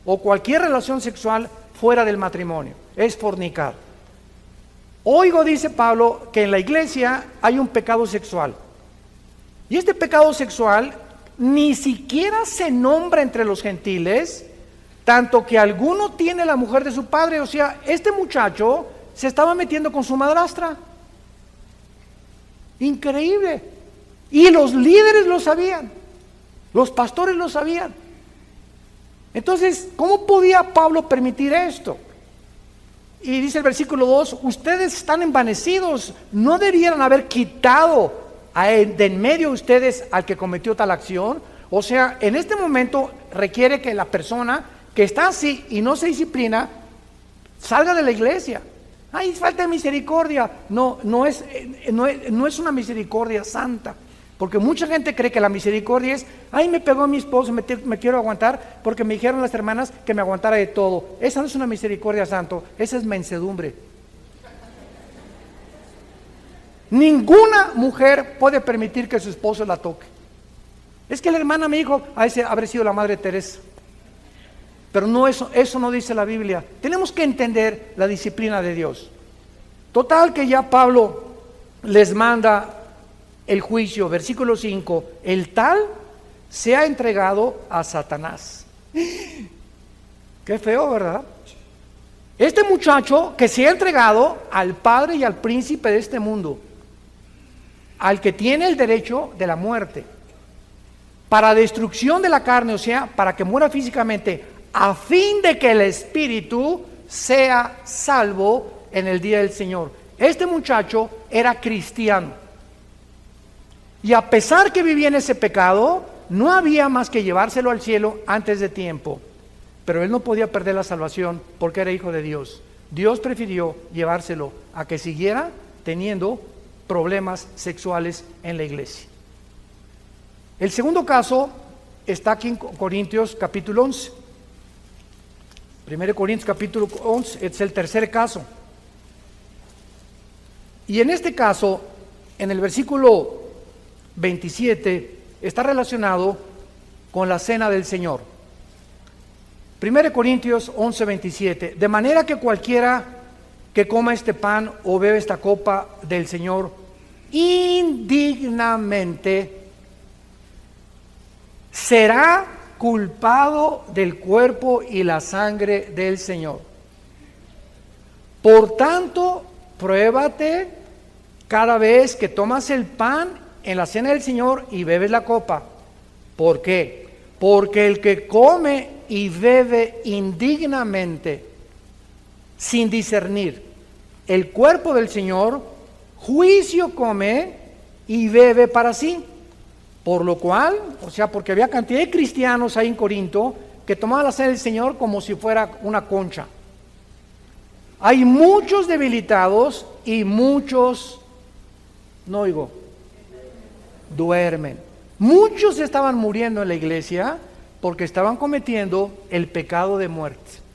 o cualquier relación sexual fuera del matrimonio es fornicar. Oigo, dice Pablo, que en la iglesia hay un pecado sexual. Y este pecado sexual ni siquiera se nombra entre los gentiles, tanto que alguno tiene la mujer de su padre. O sea, este muchacho se estaba metiendo con su madrastra. Increíble. Y los líderes lo sabían, los pastores lo sabían. Entonces, ¿cómo podía Pablo permitir esto? Y dice el versículo 2, ustedes están envanecidos, no debieran haber quitado de en medio de ustedes al que cometió tal acción. O sea, en este momento requiere que la persona que está así y no se disciplina salga de la iglesia. Ay, falta de misericordia. No es una misericordia santa. Porque mucha gente cree que la misericordia es, ay, me pegó mi esposo, me quiero aguantar porque me dijeron las hermanas que me aguantara de todo. Esa no es una misericordia santo, esa es mansedumbre. Ninguna mujer puede permitir que su esposo la toque. Es que la hermana me dijo, ese habrá sido la Madre Teresa. Pero no, eso no dice la Biblia. Tenemos que entender la disciplina de Dios. Total que ya Pablo les manda el juicio, versículo 5, el tal se ha entregado a Satanás. Qué feo, ¿verdad? Este muchacho que se ha entregado al padre y al príncipe de este mundo, al que tiene el derecho de la muerte, para destrucción de la carne, o sea, para que muera físicamente, a fin de que el espíritu sea salvo en el día del Señor. Este muchacho era cristiano. Y a pesar que vivía en ese pecado, no había más que llevárselo al cielo antes de tiempo. Pero él no podía perder la salvación porque era hijo de Dios. Dios prefirió llevárselo a que siguiera teniendo problemas sexuales en la iglesia. El segundo caso está aquí en Corintios capítulo 11. 1 Corintios capítulo 11 es el tercer caso. Y en este caso, en el versículo 27, está relacionado con la cena del Señor. 1 Corintios 11, 27. De manera que cualquiera que coma este pan o bebe esta copa del Señor indignamente será culpado del cuerpo y la sangre del Señor. Por tanto, pruébate cada vez que tomas el pan en la cena del Señor y bebes la copa. ¿Por qué? Porque el que come y bebe indignamente, sin discernir el cuerpo del Señor, juicio come y bebe para sí. Por lo cual, o sea, porque había cantidad de cristianos ahí en Corinto que tomaban la cena del Señor como si fuera una concha. Hay muchos debilitados y muchos, no oigo, duermen. Muchos estaban muriendo en la iglesia porque estaban cometiendo el pecado de muerte.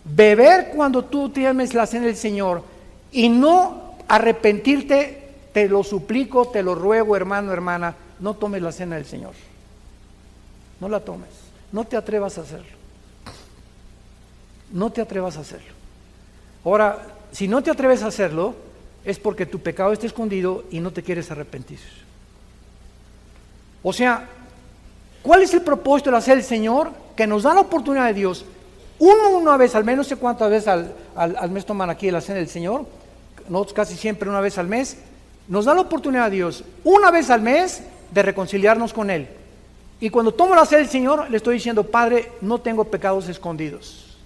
Beber cuando tú tienes la cena del Señor y no arrepentirte, te lo suplico, te lo ruego, hermano, hermana, no tomes la cena del Señor. No la tomes. No te atrevas a hacerlo. No te atrevas a hacerlo. Ahora, si no te atreves a hacerlo, es porque tu pecado está escondido y no te quieres arrepentir. O sea, ¿cuál es el propósito de la cena del Señor? Que nos da la oportunidad de Dios. Una vez al mes, no sé cuántas veces al mes toman aquí la cena del Señor. Nosotros casi siempre una vez al mes. Nos da la oportunidad a Dios, una vez al mes, de reconciliarnos con Él. Y cuando tomo la cena del Señor, le estoy diciendo, Padre, no tengo pecados escondidos.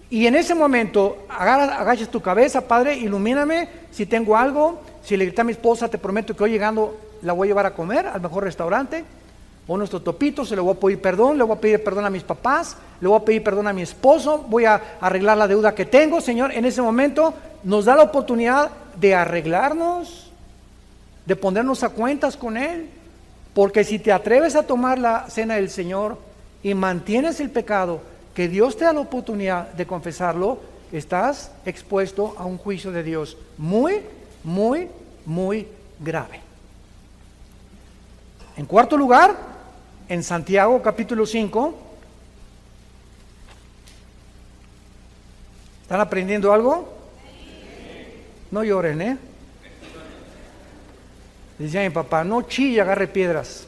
Y en ese momento, agachas tu cabeza, Padre, ilumíname si tengo algo. Si le grité a mi esposa, te prometo que hoy llegando la voy a llevar a comer al mejor restaurante, o nuestro topito, se le voy a pedir perdón, le voy a pedir perdón a mis papás, le voy a pedir perdón a mi esposo, voy a arreglar la deuda que tengo. Señor, en ese momento nos da la oportunidad de arreglarnos, de ponernos a cuentas con Él, porque si te atreves a tomar la cena del Señor y mantienes el pecado, que Dios te da la oportunidad de confesarlo, estás expuesto a un juicio de Dios muy, muy, muy grave. En cuarto lugar, en Santiago capítulo 5, ¿están aprendiendo algo? No lloren, ¿eh? Decía mi papá, no chille, agarre piedras.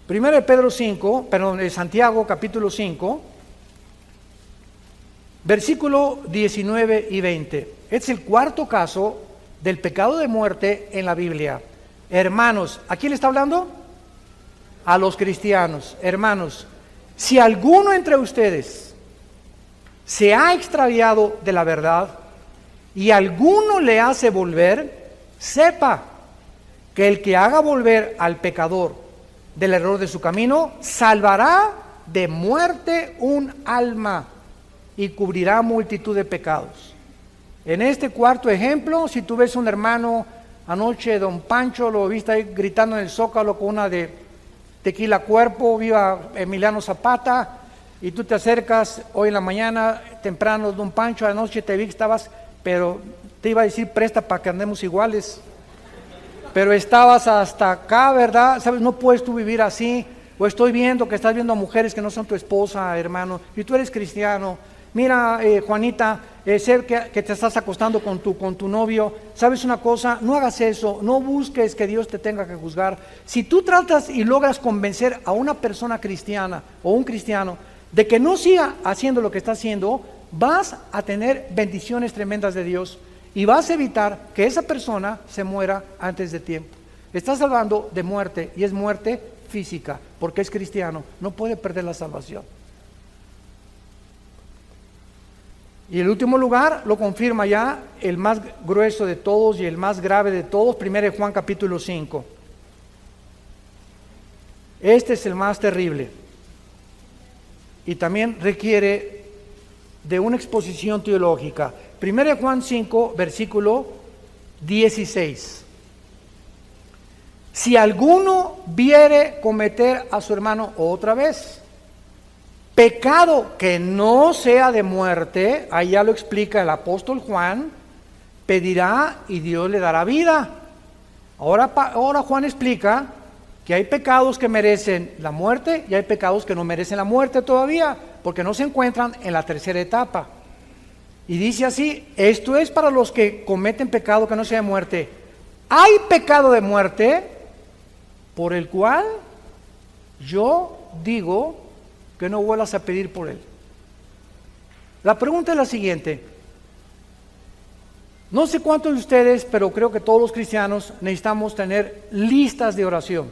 Primero de Pedro 5, perdón, de Santiago capítulo 5, versículo 19 y 20. Este es el cuarto caso del pecado de muerte en la Biblia. Hermanos, ¿a quién le está hablando? A los cristianos. Hermanos, si alguno entre ustedes se ha extraviado de la verdad y alguno le hace volver, sepa que el que haga volver al pecador del error de su camino, salvará de muerte un alma y cubrirá multitud de pecados. En este cuarto ejemplo, si tú ves un hermano, anoche don Pancho lo viste ahí gritando en el Zócalo con una de tequila cuerpo, viva Emiliano Zapata, y tú te acercas hoy en la mañana, temprano, don Pancho, anoche te vi que estabas, pero te iba a decir presta para que andemos iguales. Pero estabas hasta acá, ¿verdad? ¿Sabes? No puedes tú vivir así. O estoy viendo que estás viendo a mujeres que no son tu esposa, hermano, y tú eres cristiano. Mira, Juanita, sé que te estás acostando con tu novio. ¿Sabes una cosa? No hagas eso. No busques que Dios te tenga que juzgar. Si tú tratas y logras convencer a una persona cristiana o un cristiano de que no siga haciendo lo que está haciendo, vas a tener bendiciones tremendas de Dios. Y vas a evitar que esa persona se muera antes de tiempo. Estás hablando de muerte, y es muerte física, porque es cristiano, no puede perder la salvación. Y el último lugar lo confirma ya el más grueso de todos y el más grave de todos, 1 Juan capítulo 5. Este es el más terrible y también requiere de una exposición teológica. 1 Juan 5, versículo 16. Si alguno viere cometer a su hermano otra vez pecado que no sea de muerte, ahí ya lo explica el apóstol Juan, pedirá y Dios le dará vida. Ahora Juan explica que hay pecados que merecen la muerte y hay pecados que no merecen la muerte todavía, porque no se encuentran en la tercera etapa. Y dice así, esto es para los que cometen pecado que no sea de muerte. Hay pecado de muerte por el cual yo digo que no vuelvas a pedir por él. La pregunta es la siguiente. No sé cuántos de ustedes, pero creo que todos los cristianos necesitamos tener listas de oración.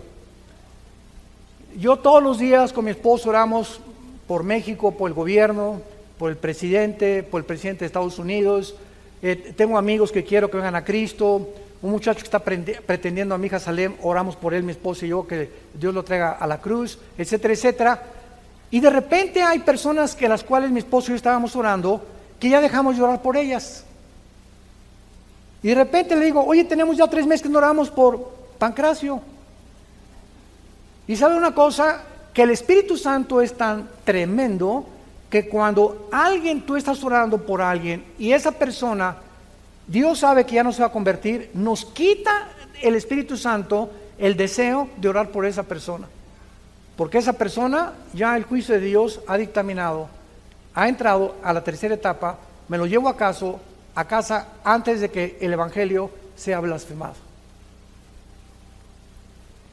Yo todos los días con mi esposo oramos por México, por el gobierno, por el presidente de Estados Unidos. Tengo amigos que quiero que vengan a Cristo. Un muchacho que está pretendiendo a mi hija Salem, oramos por él, mi esposo y yo, que Dios lo traiga a la cruz, etcétera, etcétera. Y de repente hay personas que las cuales mi esposo y yo estábamos orando, que ya dejamos de orar por ellas. Y de repente le digo, oye, tenemos ya 3 meses que no oramos por Pancracio. Y sabe una cosa, que el Espíritu Santo es tan tremendo que cuando tú estás orando por alguien y esa persona, Dios sabe que ya no se va a convertir, nos quita el Espíritu Santo el deseo de orar por esa persona. Porque esa persona, ya el juicio de Dios ha dictaminado, ha entrado a la tercera etapa, me lo llevo a casa antes de que el Evangelio sea blasfemado.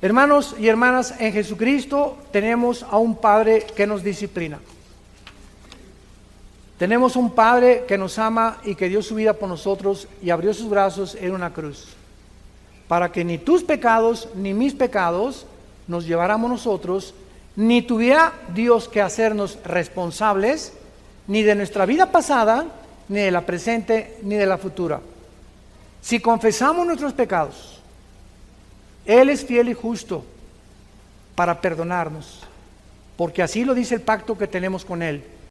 Hermanos y hermanas, en Jesucristo tenemos a un Padre que nos disciplina. Tenemos un Padre que nos ama y que dio su vida por nosotros y abrió sus brazos en una cruz, para que ni tus pecados ni mis pecados nos lleváramos nosotros, ni tuviera Dios que hacernos responsables, ni de nuestra vida pasada, ni de la presente, ni de la futura. Si confesamos nuestros pecados, Él es fiel y justo para perdonarnos, porque así lo dice el pacto que tenemos con Él.